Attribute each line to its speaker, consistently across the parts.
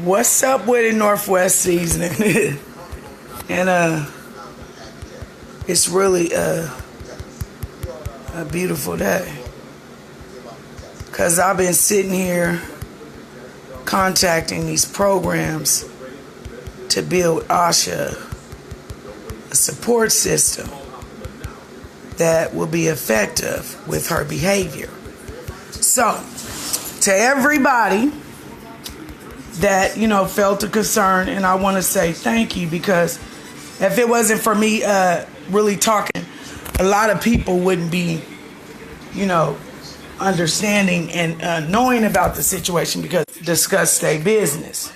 Speaker 1: What's up with it, Northwest seasoning? And it's really a beautiful day. Cause I've been sitting here contacting these programs to build Asha a support system that will be effective with her behavior. So, to everybody that, felt a concern, and I want to say thank you, because if it wasn't for me really talking, a lot of people wouldn't be, understanding and knowing about the situation, because discuss their business.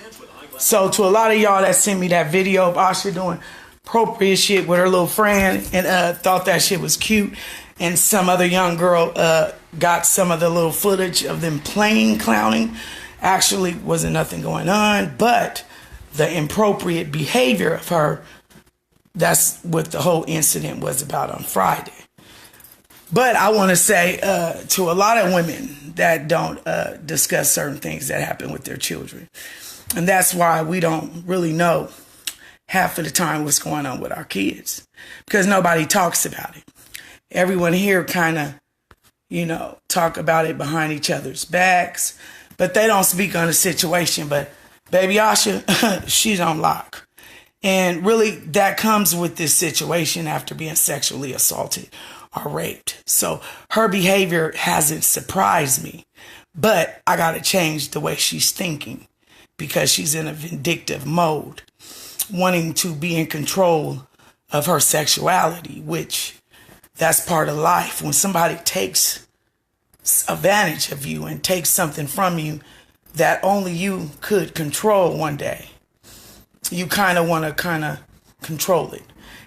Speaker 1: So to a lot of y'all that sent me that video of Asha doing appropriate shit with her little friend and thought that shit was cute, and some other young girl got some of the little footage of them playing clowning. Actually wasn't nothing going on, but the inappropriate behavior of her, that's what the whole incident was about on Friday. But I want to say to a lot of women that don't discuss certain things that happen with their children. And that's why we don't really know half of the time what's going on with our kids, because nobody talks about it. Everyone here kind of, talk about it behind each other's backs, but they don't speak on the situation. But baby Asha, she's on lock. And really that comes with this situation after being sexually assaulted or raped. So her behavior hasn't surprised me, but I got to change the way she's thinking, because she's in a vindictive mode, wanting to be in control of her sexuality, which that's part of life. When somebody takes advantage of you and takes something from you that only you could control one day, you kind of want to control it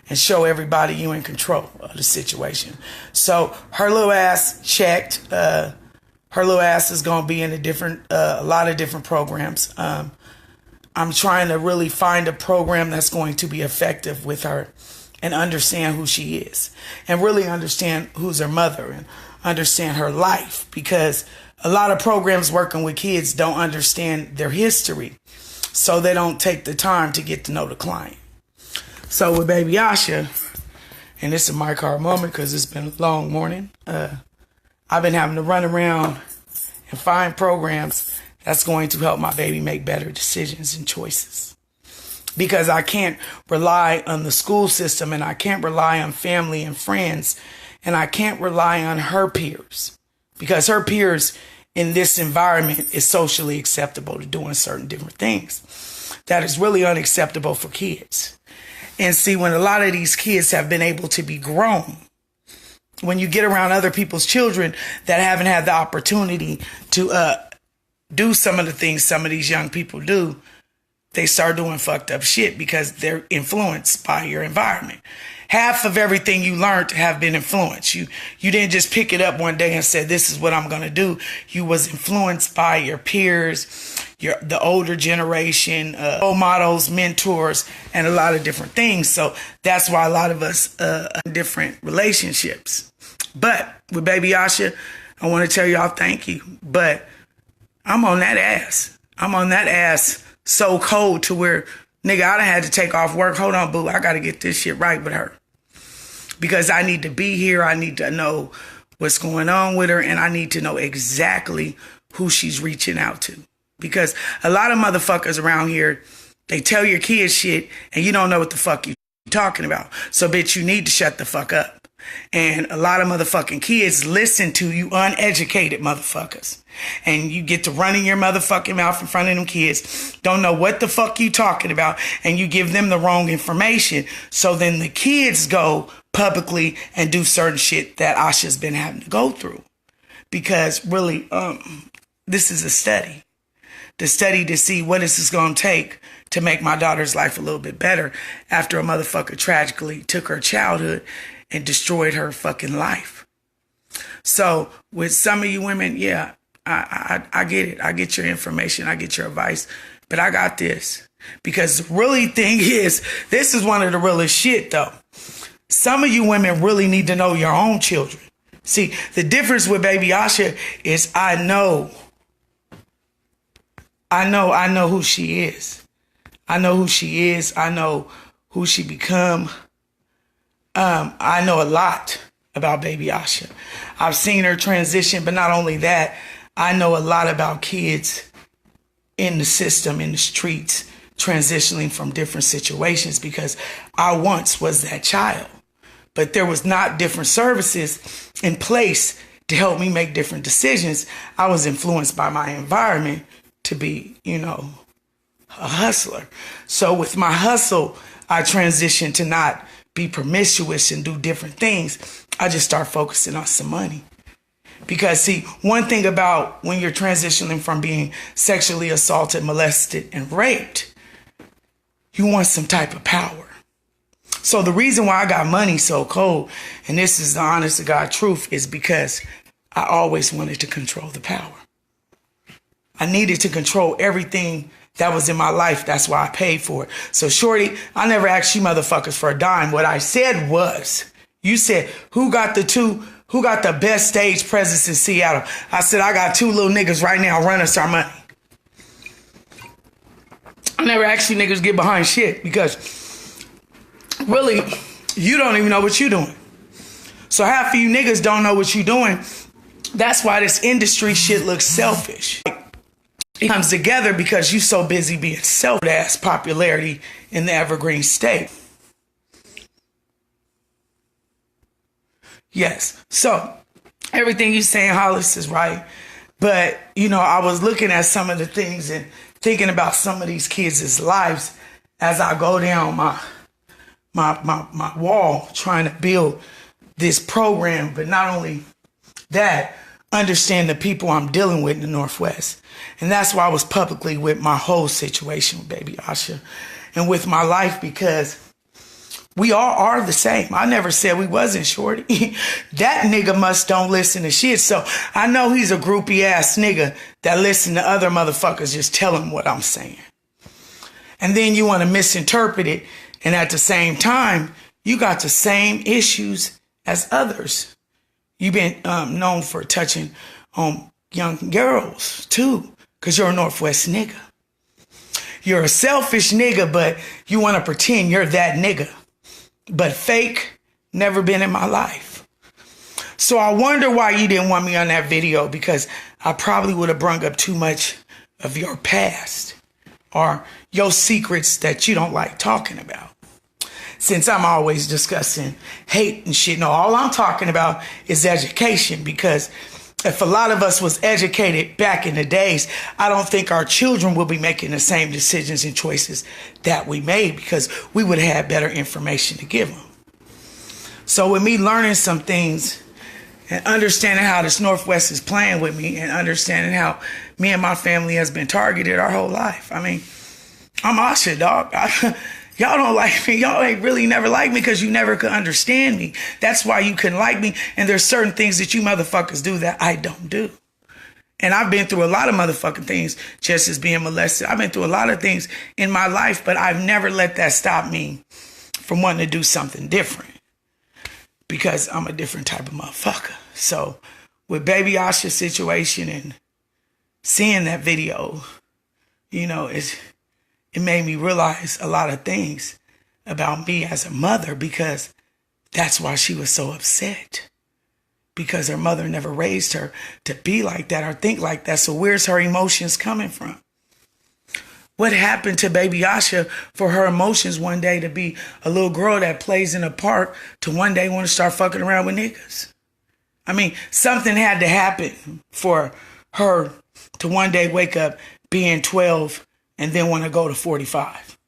Speaker 1: and show everybody you in control of the situation. So her little ass checked. Her little ass is going to be in a lot of different programs. I'm trying to really find a program that's going to be effective with her and understand who she is and really understand who's her mother and understand her life, because a lot of programs working with kids don't understand their history, so they don't take the time to get to know the client. So with baby Asha, and this is my car moment because it's been a long morning, I've been having to run around and find programs that's going to help my baby make better decisions and choices. Because I can't rely on the school system, and I can't rely on family and friends, and I can't rely on her peers, because her peers in this environment is socially acceptable to doing certain different things that is really unacceptable for kids. And see, when a lot of these kids have been able to be grown, when you get around other people's children that haven't had the opportunity to do some of the things some of these young people do, they start doing fucked up shit because they're influenced by your environment. Half of everything you learned have been influenced. You didn't just pick it up one day and say, this is what I'm going to do. You was influenced by your peers, the older generation, role models, mentors, and a lot of different things. So that's why a lot of us are in different relationships. But with baby Asha, I want to tell y'all thank you. But I'm on that ass. I'm on that ass so cold to where, nigga, I done had to take off work. Hold on, boo. I got to get this shit right with her. Because I need to be here. I need to know what's going on with her. And I need to know exactly who she's reaching out to. Because a lot of motherfuckers around here, they tell your kids shit and you don't know what the fuck you talking about. So, bitch, you need to shut the fuck up. And a lot of motherfucking kids listen to you uneducated motherfuckers. And you get to running your motherfucking mouth in front of them kids, don't know what the fuck you talking about, and you give them the wrong information. So then the kids go publicly and do certain shit that Asha's been having to go through. Because really, this is a study. The study to see what is this going to take to make my daughter's life a little bit better after a motherfucker tragically took her childhood and destroyed her fucking life. So with some of you women, yeah, I get it. I get your information. I get your advice. But I got this. Because the really thing is, this is one of the realest shit though. Some of you women really need to know your own children. See, the difference with baby Asha is I know I know who she is. I know who she is. I know who she become. I know a lot about baby Asha. I've seen her transition, but not only that, I know a lot about kids in the system, in the streets, transitioning from different situations, because I once was that child. But there was not different services in place to help me make different decisions. I was influenced by my environment to be, a hustler. So with my hustle, I transitioned to not be promiscuous and do different things. I just start focusing on some money. Because see, one thing about when you're transitioning from being sexually assaulted, molested, and raped, you want some type of power. So the reason why I got money so cold, and this is the honest to God truth, is because I always wanted to control the power. I needed to control everything that was in my life. That's why I paid for it. So shorty, I never asked you motherfuckers for a dime. What I said was, you said, who got the best stage presence in Seattle? I said, I got 2 little niggas right now running our money. I never asked you niggas to get behind shit, because really, you don't even know what you're doing. So half of you niggas don't know what you're doing. That's why this industry shit looks selfish. It comes together because you so busy being self-ass popularity in the Evergreen State. Yes. So everything you saying, Hollis, is right. But, I was looking at some of the things and thinking about some of these kids' lives as I go down my wall trying to build this program. But not only that, understand the people I'm dealing with in the Northwest. And that's why I was publicly with my whole situation with baby Asha and with my life, because we all are the same. I never said we wasn't, shorty. That nigga must don't listen to shit. So I know he's a groupie ass nigga that listen to other motherfuckers just tell him what I'm saying. And then you want to misinterpret it. And at the same time, you got the same issues as others. You've been known for touching on young girls too, because you're a Northwest nigga. You're a selfish nigga, but you want to pretend you're that nigga. But fake, never been in my life. So I wonder why you didn't want me on that video, because I probably would have brung up too much of your past or your secrets that you don't like talking about. Since I'm always discussing hate and shit. No, all I'm talking about is education, because if a lot of us was educated back in the days, I don't think our children will be making the same decisions and choices that we made, because we would have had better information to give them. So with me learning some things and understanding how this Northwest is playing with me and understanding how me and my family has been targeted our whole life. I mean, I'm Asha, dog. Y'all don't like me. Y'all ain't really never liked me because you never could understand me. That's why you couldn't like me. And there's certain things that you motherfuckers do that I don't do. And I've been through a lot of motherfucking things just as being molested. I've been through a lot of things in my life, but I've never let that stop me from wanting to do something different, because I'm a different type of motherfucker. So with baby Asha's situation and seeing that video, it made me realize a lot of things about me as a mother, because that's why she was so upset, because her mother never raised her to be like that or think like that. So where's her emotions coming from? What happened to baby Asha for her emotions one day to be a little girl that plays in a park to one day want to start fucking around with niggas? I mean, something had to happen for her to one day wake up being 12 and then want to go to 45.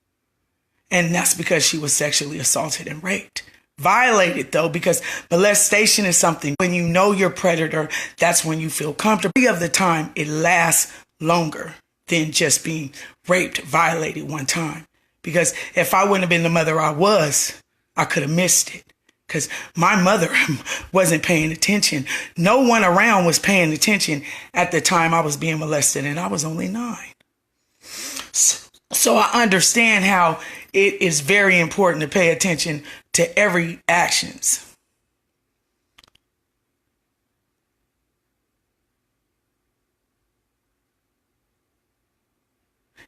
Speaker 1: And that's because she was sexually assaulted and raped. Violated, though, because molestation is something, when you know your predator, that's when you feel comfortable. Of the time, it lasts longer than just being raped, violated one time. Because if I wouldn't have been the mother I was, I could have missed it. Because my mother wasn't paying attention. No one around was paying attention at the time I was being molested, and I was only 9. So I understand how it is very important to pay attention to every actions.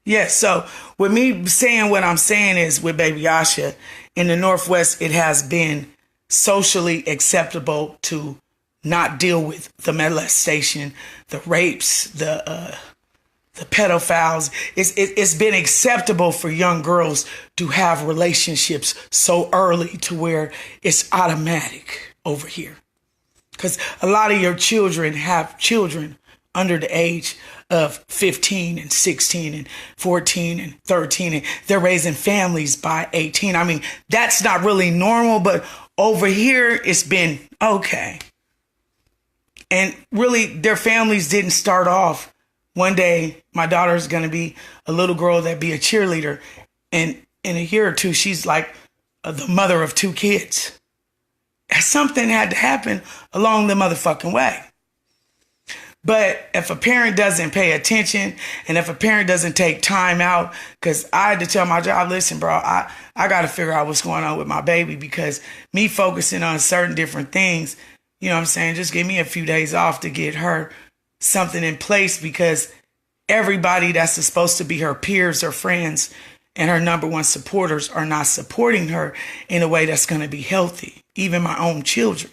Speaker 1: Yeah, so with me saying what I'm saying is with baby Asha, in the Northwest, it has been socially acceptable to not deal with the molestation, the rapes, the pedophiles. It's been acceptable for young girls to have relationships so early to where it's automatic over here. Because a lot of your children have children under the age of 15 and 16 and 14 and 13, and they're raising families by 18. I mean, that's not really normal, but over here it's been okay. And really, their families didn't start off. One day, my daughter's going to be a little girl that be a cheerleader, and in a year or two, she's like the mother of 2 kids. Something had to happen along the motherfucking way. But if a parent doesn't pay attention, and if a parent doesn't take time out, because I had to tell my job, listen, bro, I got to figure out what's going on with my baby, because me focusing on certain different things, you know what I'm saying, just give me a few days off to get her something in place, because everybody that's supposed to be her peers or friends and her number one supporters are not supporting her in a way that's going to be healthy, even my own children.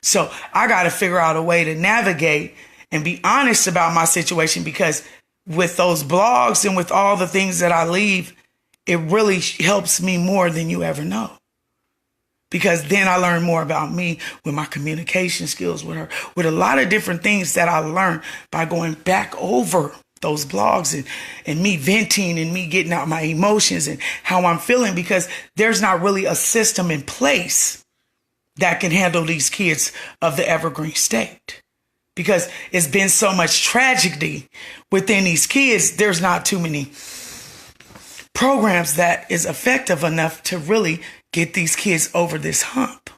Speaker 1: So I got to figure out a way to navigate and be honest about my situation, because with those blogs and with all the things that I leave, it really helps me more than you ever know. Because then I learn more about me with my communication skills with her, with a lot of different things that I learned by going back over those blogs and me venting and me getting out my emotions and how I'm feeling, because there's not really a system in place that can handle these kids of the Evergreen State. Because it's been so much tragedy within these kids, there's not too many programs that is effective enough to really get these kids over this hump.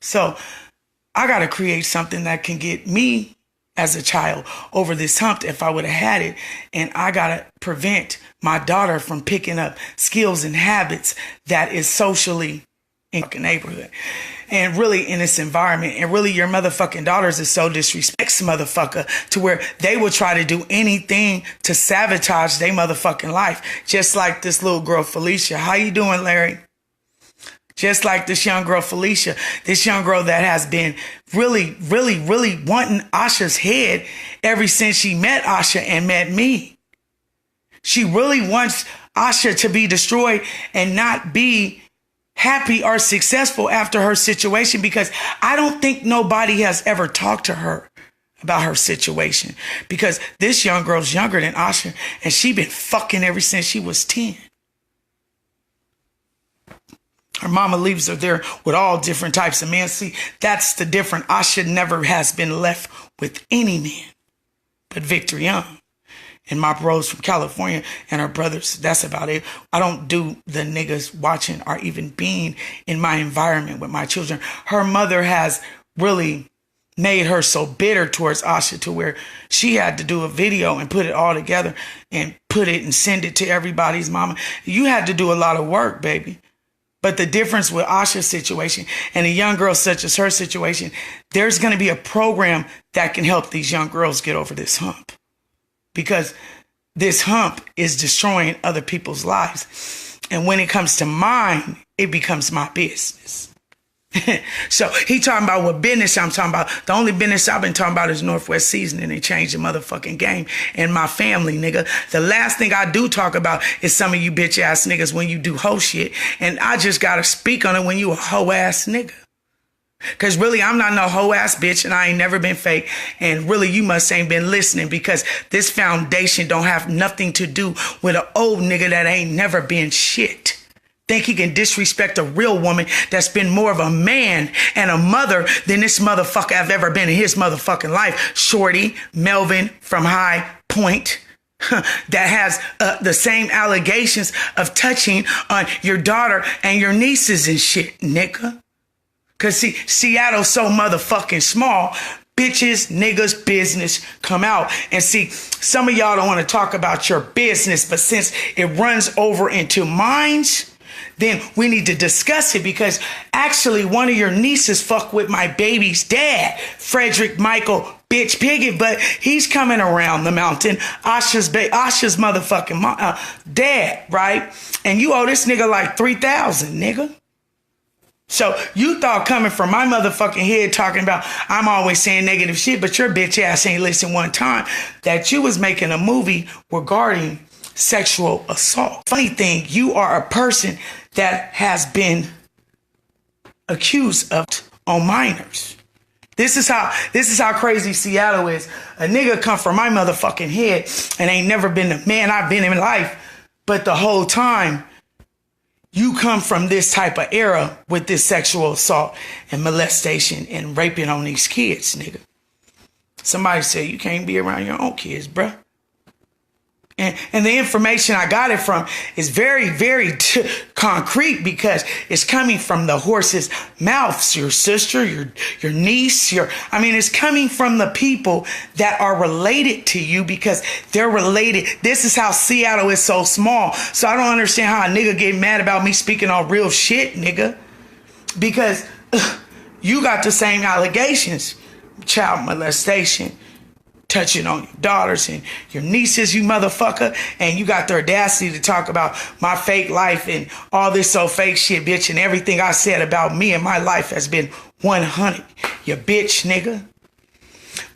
Speaker 1: So I got to create something that can get me as a child over this hump if I would have had it. And I got to prevent my daughter from picking up skills and habits that is socially in the neighborhood and really in this environment. And really your motherfucking daughters is so disrespects motherfucker to where they will try to do anything to sabotage their motherfucking life. Just like this little girl, Felicia. How you doing, Larry? Just like this young girl, Felicia, this young girl that has been really wanting Asha's head ever since she met Asha and met me. She really wants Asha to be destroyed and not be happy or successful after her situation, because I don't think nobody has ever talked to her about her situation, because this young girl's younger than Asha and she been fucking ever since she was 10. Her mama leaves her there with all different types of men. See, that's the difference. Asha never has been left with any man but Victor Young. And my bros from California and her brothers, that's about it. I don't do the niggas watching or even being in my environment with my children. Her mother has really made her so bitter towards Asha to where she had to do a video and put it all together and put it and send it to everybody's mama. You had to do a lot of work, baby. But the difference with Asha's situation and a young girl such as her situation, there's going to be a program that can help these young girls get over this hump. Because this hump is destroying other people's lives. And when it comes to mine, it becomes my business. So he talking about what business I'm talking about. The only business I've been talking about is Northwest Seasoning. They changed the motherfucking game. And my family, nigga. The last thing I do talk about is some of you bitch ass niggas when you do hoe shit. And I just gotta speak on it when you a hoe ass nigga. Because really, I'm not no hoe ass bitch and I ain't never been fake. And really, you must ain't been listening, because this foundation don't have nothing to do with an old nigga that ain't never been shit. Think he can disrespect a real woman that's been more of a man and a mother than this motherfucker I've ever been in his motherfucking life. Shorty, Melvin from High Point, that has the same allegations of touching on your daughter and your nieces and shit, nigga. Because see, Seattle's so motherfucking small. Bitches, niggas, business come out. And see, some of y'all don't want to talk about your business, but since it runs over into mines, then we need to discuss it, because actually one of your nieces fuck with my baby's dad, Frederick Michael bitch Piggy, but he's coming around the mountain. Asha's motherfucking dad, right? And you owe this nigga like 3,000, nigga. So you thought coming from my motherfucking head talking about I'm always saying negative shit, but your bitch ass ain't listened one time that you was making a movie regarding sexual assault. Funny thing, you are a person that has been accused of on minors. This is how crazy Seattle is. A nigga come from my motherfucking head and ain't never been the man I've been in life, but the whole time you come from this type of era with this sexual assault and molestation and raping on these kids, nigga. Somebody said you can't be around your own kids, bruh. And the information I got it from is very, very concrete because it's coming from the horse's mouths. Your sister, your niece, it's coming from the people that are related to you because they're related. This is how Seattle is so small. So I don't understand how a nigga get mad about me speaking on real shit, nigga. Because you got the same allegations. Child molestation, touching on your daughters and your nieces, you motherfucker. And you got the audacity to talk about my fake life and all this so fake shit, bitch. And everything I said about me and my life has been 100. You bitch, nigga.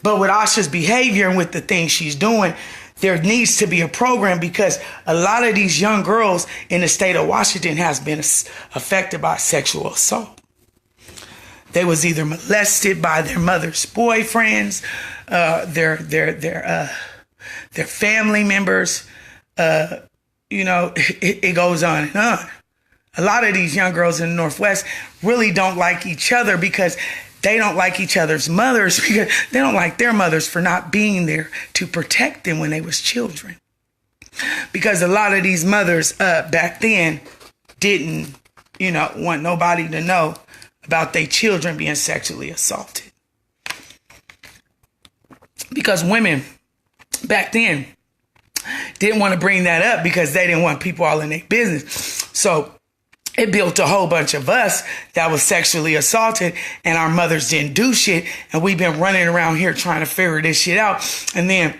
Speaker 1: But with Asha's behavior and with the things she's doing, there needs to be a program because a lot of these young girls in the state of Washington has been affected by sexual assault. They was either molested by their mother's boyfriends, their family members. It goes on and on. A lot of these young girls in the Northwest really don't like each other because they don't like each other's mothers because they don't like their mothers for not being there to protect them when they was children. Because a lot of these mothers back then didn't, want nobody to know about their children being sexually assaulted. Because women back then didn't want to bring that up because they didn't want people all in their business. So it built a whole bunch of us that was sexually assaulted and our mothers didn't do shit. And we've been running around here trying to figure this shit out. And then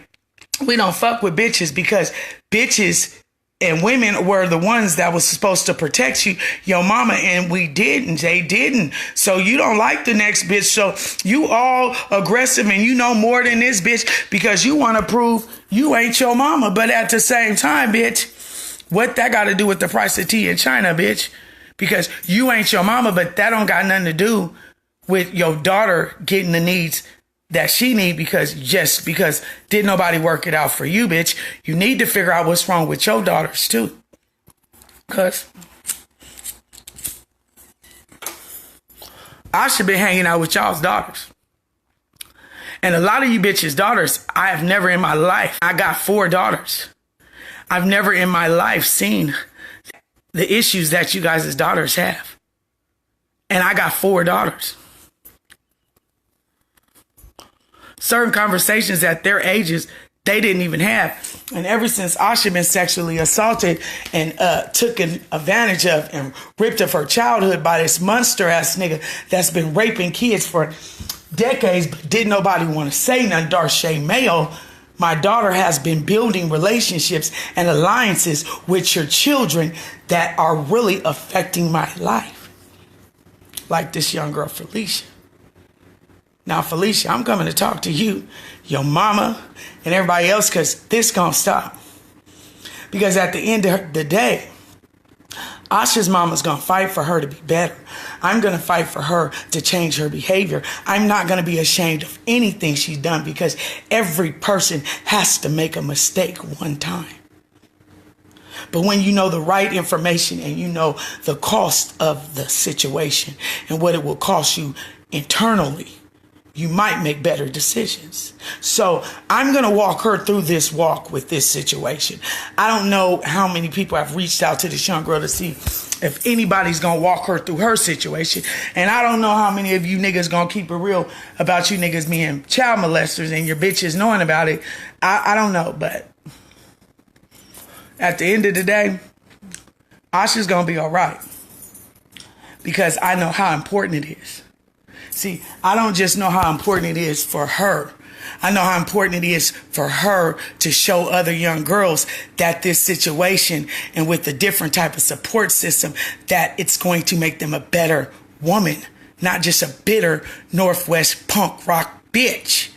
Speaker 1: we don't fuck with bitches because bitches and women were the ones that was supposed to protect you, your mama, and we didn't. They didn't. So you don't like the next bitch. So you all aggressive and you know more than this bitch because you want to prove you ain't your mama. But at the same time, bitch, what that got to do with the price of tea in China, bitch? Because you ain't your mama, but that don't got nothing to do with your daughter getting the needs that she need because didn't nobody work it out for you, bitch. You need to figure out what's wrong with your daughters too. Because I should be hanging out with y'all's daughters. And a lot of you bitches' daughters, I have never in my life, I got 4 daughters. I've never in my life seen the issues that you guys' daughters have. And I got 4 daughters. Certain conversations at their ages, they didn't even have. And ever since Asha been sexually assaulted and taken advantage of and ripped of her childhood by this monster ass nigga that's been raping kids for decades, but didn't nobody want to say nothing, Darche Mayo, my daughter has been building relationships and alliances with your children that are really affecting my life. Like this young girl, Felicia. Now, Felicia, I'm coming to talk to you, your mama, and everybody else, because this gonna stop. Because at the end of the day, Asha's mama's gonna fight for her to be better. I'm gonna fight for her to change her behavior. I'm not gonna be ashamed of anything she's done because every person has to make a mistake one time. But when you know the right information and you know the cost of the situation and what it will cost you internally, you might make better decisions. So I'm going to walk her through this walk with this situation. I don't know how many people have reached out to this young girl to see if anybody's going to walk her through her situation. And I don't know how many of you niggas going to keep it real about you niggas being child molesters and your bitches knowing about it. I don't know. But at the end of the day, Asha's going to be all right. Because I know how important it is. See, I don't just know how important it is for her I know how important it is for her to show other young girls that this situation and with a different type of support system, that it's going to make them a better woman, not just a bitter Northwest punk rock bitch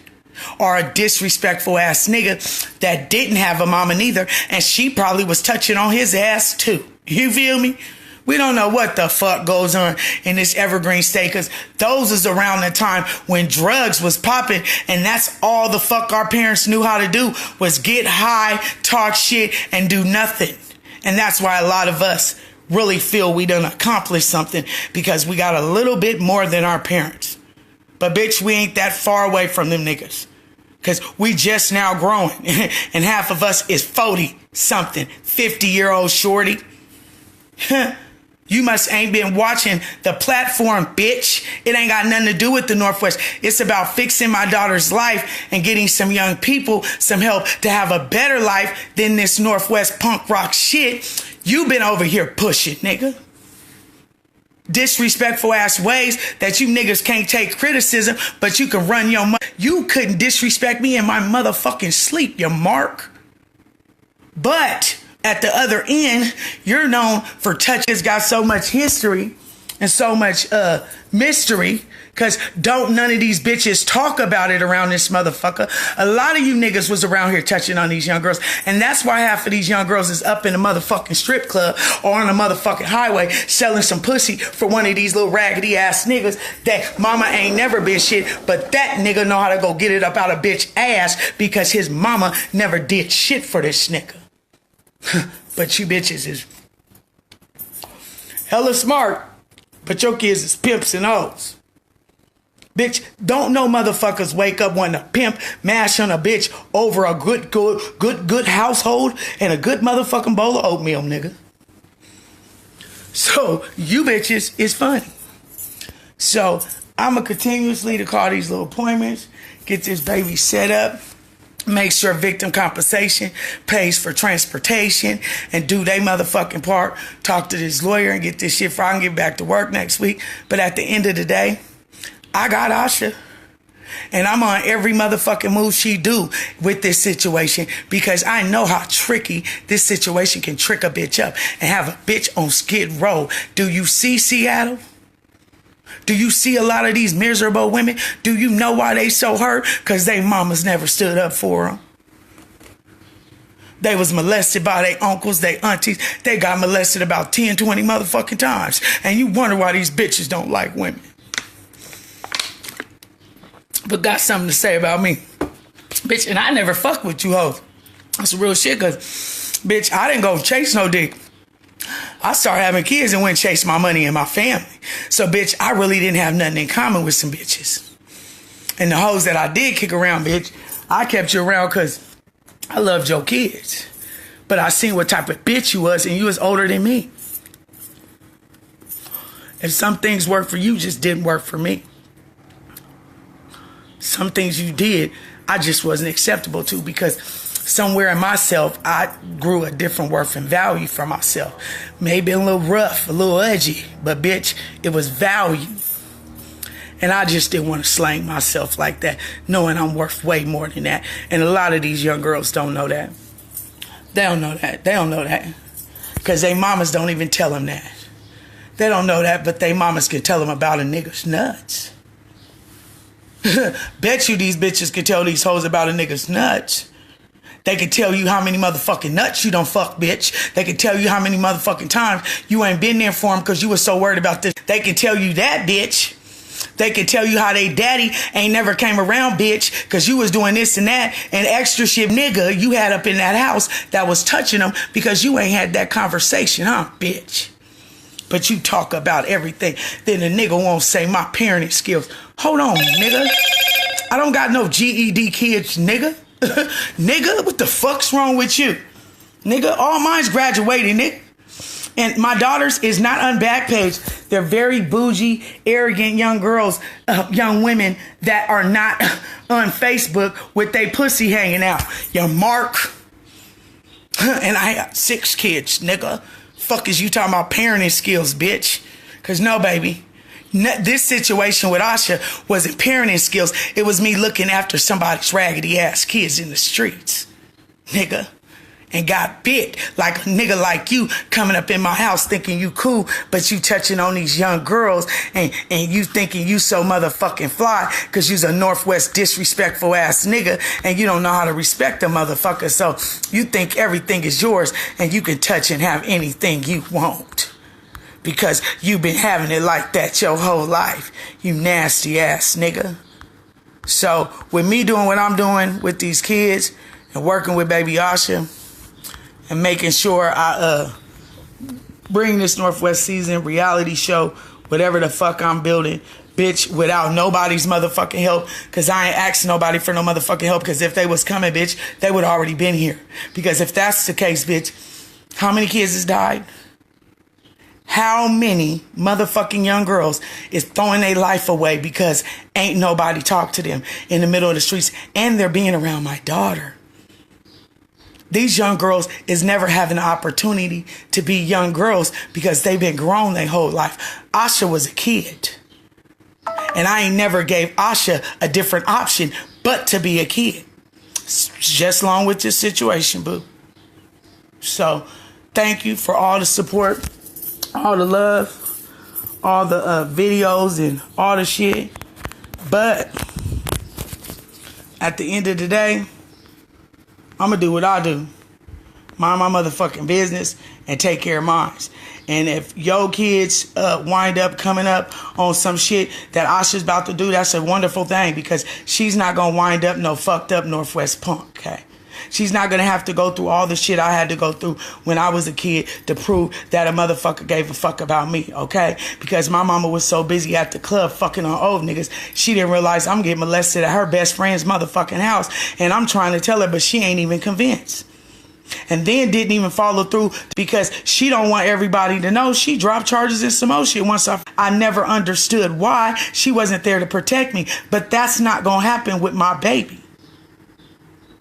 Speaker 1: or a disrespectful ass nigga that didn't have a mama neither, and she probably was touching on his ass too. You feel me? We don't know what the fuck goes on in this Evergreen State, because those is around the time when drugs was popping, and that's all the fuck our parents knew how to do, was get high, talk shit, and do nothing. And that's why a lot of us really feel we done accomplished something, because we got a little bit more than our parents. But bitch, we ain't that far away from them niggas, because we just now growing. And half of us is 40 something, 50-year-old shorty. You must ain't been watching the platform, bitch. It ain't got nothing to do with the Northwest. It's about fixing my daughter's life and getting some young people some help to have a better life than this Northwest punk rock shit you been over here pushing, nigga. Disrespectful ass ways that you niggas can't take criticism, but you can run your mouth. You couldn't disrespect me in my motherfucking sleep, you mark. But at the other end, you're known for touches got so much history and so much mystery, because don't none of these bitches talk about it around this motherfucker. A lot of you niggas was around here touching on these young girls, and that's why half of these young girls is up in a motherfucking strip club or on a motherfucking highway selling some pussy for one of these little raggedy ass niggas that mama ain't never been shit, but that nigga know how to go get it up out of bitch ass because his mama never did shit for this nigga. But you bitches is hella smart, but your kids is pimps and hoes. Bitch, don't no motherfuckers wake up wanting to pimp, mash on a bitch over a good household and a good motherfucking bowl of oatmeal, nigga. So you bitches is funny. So I'ma continuously to call these little appointments, get this baby set up, make sure victim compensation pays for transportation, and do they motherfucking part. Talk to this lawyer and get this shit for I can get back to work next week. But at the end of the day, I got Asha. And I'm on every motherfucking move she do with this situation, because I know how tricky this situation can trick a bitch up and have a bitch on Skid Row. Do you see Seattle? Do you see a lot of these miserable women? Do you know why they so hurt? Because they mamas never stood up for them. They was molested by their uncles, their aunties. They got molested about 10, 20 motherfucking times. And you wonder why these bitches don't like women. But got something to say about me. Bitch, and I never fuck with you hoes. That's real shit, because, bitch, I didn't go chase no dick. I started having kids and went chase my money and my family. So, bitch, I really didn't have nothing in common with some bitches. And the hoes that I did kick around, bitch, I kept you around because I loved your kids. But I seen what type of bitch you was, and you was older than me. If some things worked for you, just didn't work for me. Some things you did, I just wasn't acceptable to, because somewhere in myself, I grew a different worth and value for myself. Maybe a little rough, a little edgy, but bitch, it was value. And I just didn't want to slang myself like that, knowing I'm worth way more than that. And a lot of these young girls don't know that. They don't know that. They don't know that. Because they mamas don't even tell them that. They don't know that, but they mamas can tell them about a nigga's nuts. Bet you these bitches can tell these hoes about a nigga's nuts. They can tell you how many motherfucking nuts you don't fuck, bitch. They can tell you how many motherfucking times you ain't been there for them because you was so worried about this. They can tell you that, bitch. They can tell you how they daddy ain't never came around, bitch, because you was doing this and that and extra shit nigga you had up in that house that was touching them because you ain't had that conversation, huh, bitch? But you talk about everything. Then the nigga won't say my parenting skills. Hold on, nigga. I don't got no GED kids, nigga. Nigga, what the fuck's wrong with you? Nigga, all mine's graduating, nigga. And my daughters is not on Backpage. They're very bougie, arrogant young girls, young women that are not on Facebook with they pussy hanging out. You mark. And I got 6 kids, nigga. Fuck is you talking about parenting skills, bitch? Because no, baby. This situation with Asha wasn't parenting skills. It was me looking after somebody's raggedy ass kids in the streets, nigga. And got bit like a nigga like you coming up in my house thinking you cool, but you touching on these young girls and you thinking you so motherfucking fly because you's a Northwest disrespectful ass nigga and you don't know how to respect a motherfucker. So you think everything is yours and you can touch and have anything you want because you've been having it like that your whole life, you nasty ass nigga. So with me doing what I'm doing with these kids and working with baby Asha, and making sure I bring this Northwest season reality show, whatever the fuck I'm building, bitch, without nobody's motherfucking help, because I ain't asked nobody for no motherfucking help, because if they was coming, bitch, they would already been here. Because if that's the case, bitch, how many kids has died? How many motherfucking young girls is throwing their life away because ain't nobody talk to them in the middle of the streets, and they're being around my daughter? These young girls is never having an opportunity to be young girls because they've been grown their whole life. Asha was a kid. And I ain't never gave Asha a different option but to be a kid. Just along with this situation, boo. So, thank you for all the support, all the love, all the videos and all the shit. But, at the end of the day, I'm going to do what I do. Mind my motherfucking business and take care of mine. And if your kids wind up coming up on some shit that Asha's about to do, that's a wonderful thing because she's not going to wind up no fucked up Northwest punk, okay? She's not going to have to go through all the shit I had to go through when I was a kid to prove that a motherfucker gave a fuck about me, okay? Because my mama was so busy at the club fucking on old niggas, she didn't realize I'm getting molested at her best friend's motherfucking house. And I'm trying to tell her, but she ain't even convinced. And then didn't even follow through because she don't want everybody to know. She dropped charges and some more shit once I never understood why. She wasn't there to protect me. But that's not going to happen with my baby.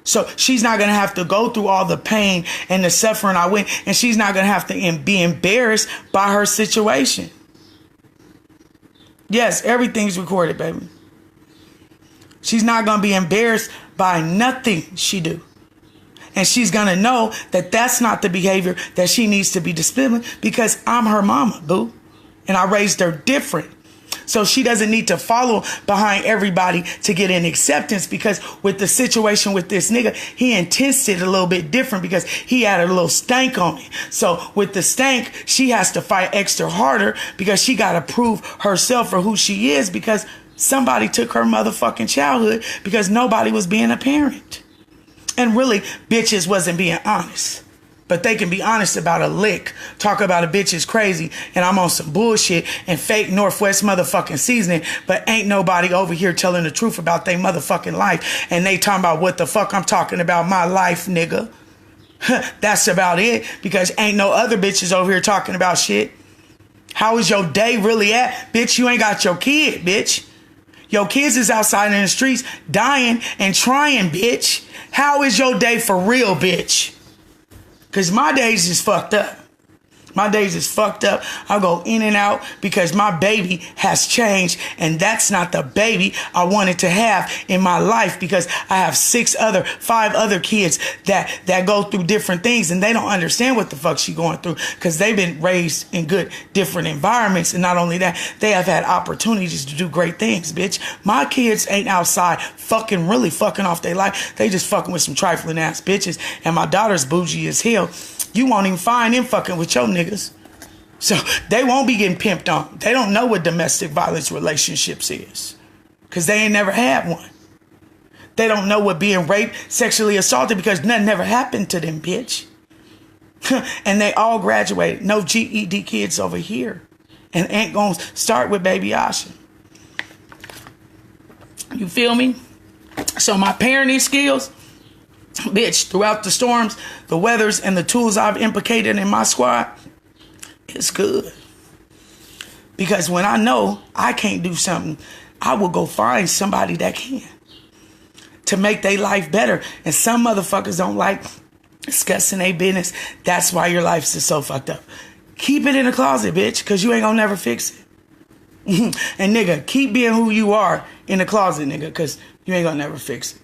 Speaker 1: So she's not going to have to go through all the pain and the suffering I went. And she's not going to have to be embarrassed by her situation. Yes, everything's recorded, baby. She's not going to be embarrassed by nothing she do. And she's going to know that that's not the behavior that she needs to be displaying because I'm her mama, boo. And I raised her different. So she doesn't need to follow behind everybody to get an acceptance because with the situation with this nigga, he intensed it a little bit different because he had a little stank on it. So with the stank, she has to fight extra harder because she got to prove herself for who she is because somebody took her motherfucking childhood because nobody was being a parent. And really, bitches wasn't being honest. But they can be honest about a lick. Talk about a bitch is crazy and I'm on some bullshit and fake Northwest motherfucking seasoning. But ain't nobody over here telling the truth about their motherfucking life. And they talking about what the fuck I'm talking about my life, nigga. That's about it. Because ain't no other bitches over here talking about shit. How is your day really at? Bitch, you ain't got your kid, bitch. Your kids is outside in the streets dying and trying, bitch. How is your day for real, bitch? Because my days is fucked up. My days is fucked up. I go in and out because my baby has changed. And that's not the baby I wanted to have in my life because I have 5 other kids that go through different things and they don't understand what the fuck she going through because they've been raised in good, different environments. And not only that, they have had opportunities to do great things, bitch. My kids ain't outside really fucking off their life. They just fucking with some trifling ass bitches. And my daughter's bougie as hell. You won't even find them fucking with your niggas. So they won't be getting pimped on. They don't know what domestic violence relationships is. Because they ain't never had one. They don't know what being raped, sexually assaulted, because nothing ever happened to them, bitch. And they all graduated. No GED kids over here. And ain't gonna start with baby Asha. You feel me? So my parenting skills, bitch, throughout the storms, the weathers, and the tools I've implicated in my squad, it's good. Because when I know I can't do something, I will go find somebody that can to make their life better. And some motherfuckers don't like discussing their business. That's why your life is so fucked up. Keep it in the closet, bitch, because you ain't gonna never fix it. And nigga, keep being who you are in the closet, nigga, because you ain't gonna never fix it.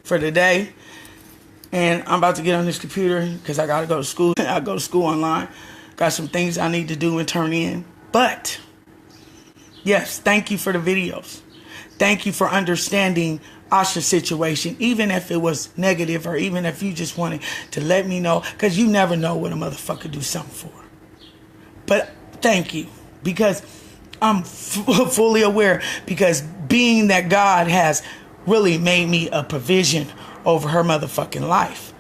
Speaker 1: For today, and I'm about to get on this computer because I gotta go to school. I go to school online. Got some things I need to do and turn in. But yes, thank you for the videos. Thank you for understanding Asha's situation, even if it was negative or even if you just wanted to let me know, because you never know what a motherfucker do something for. But thank you, because I'm fully aware, because being that God has really made me a provision over her motherfucking life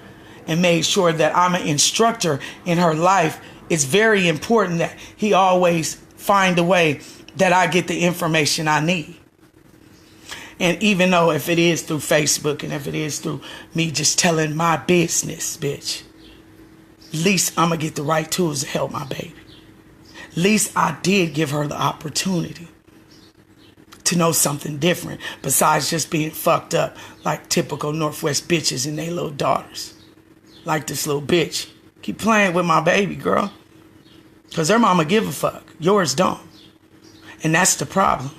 Speaker 1: and made sure that I'm an instructor in her life, it's very important that he always find a way that I get the information I need. And even though if it is through Facebook and if it is through me just telling my business, bitch, at least I'm going to get the right tools to help my baby. At least I did give her the opportunity to know something different besides just being fucked up like typical Northwest bitches and their little daughters. Like this little bitch. Keep playing with my baby, girl. Because her mama give a fuck. Yours don't. And that's the problem.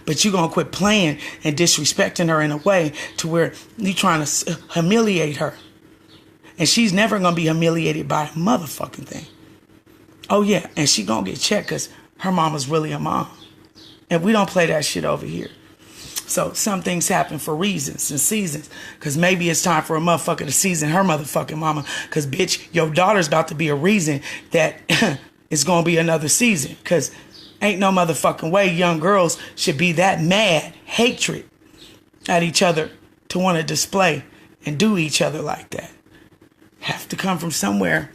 Speaker 1: But you gonna quit playing and disrespecting her in a way to where you trying to humiliate her. And she's never gonna be humiliated by a motherfucking thing. Oh yeah, and she gonna get checked because her mama's really a mom. And we don't play that shit over here. So some things happen for reasons and seasons. Because maybe it's time for a motherfucker to season her motherfucking mama. Because bitch, your daughter's about to be a reason that it's gonna be another season. Because ain't no motherfucking way young girls should be that mad, hatred at each other to want to display and do each other like that. Have to come from somewhere.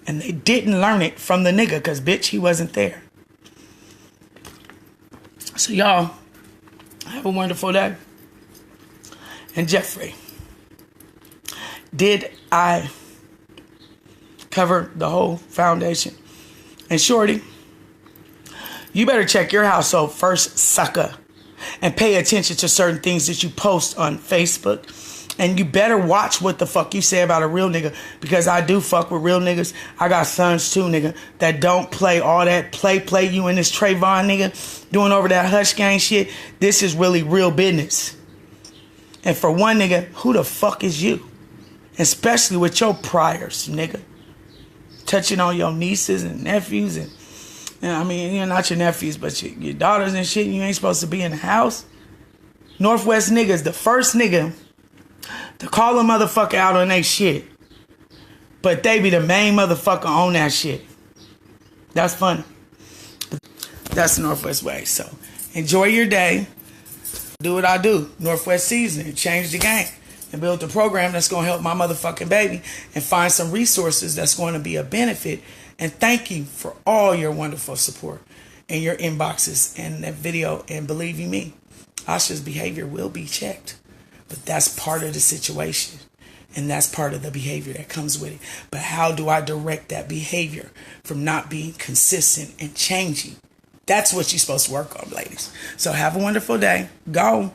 Speaker 1: And they didn't learn it from the nigga because, bitch, he wasn't there. So, y'all, have a wonderful day. And Jeffrey, did I cover the whole foundation? And Shorty, you better check your household first, sucker. And pay attention to certain things that you post on Facebook. And you better watch what the fuck you say about a real nigga. Because I do fuck with real niggas. I got sons too, nigga, that don't play all that play you and this Trayvon nigga doing over that hush gang shit. This is really real business. And for one nigga, who the fuck is you? Especially with your priors, nigga. Touching on your nieces and nephews and I mean, you're not your nephews, but your daughters and shit. You ain't supposed to be in the house. Northwest niggas, the first nigga to call a motherfucker out on they shit. But they be the main motherfucker on that shit. That's funny. That's the Northwest way. So enjoy your day. Do what I do. Northwest season. Change the game. And build the program that's going to help my motherfucking baby. And find some resources that's going to be a benefit. And thank you for all your wonderful support and your inboxes and that video. And believe you me, Asha's behavior will be checked. But that's part of the situation. And that's part of the behavior that comes with it. But how do I direct that behavior from not being consistent and changing? That's what you're supposed to work on, ladies. So have a wonderful day. Go.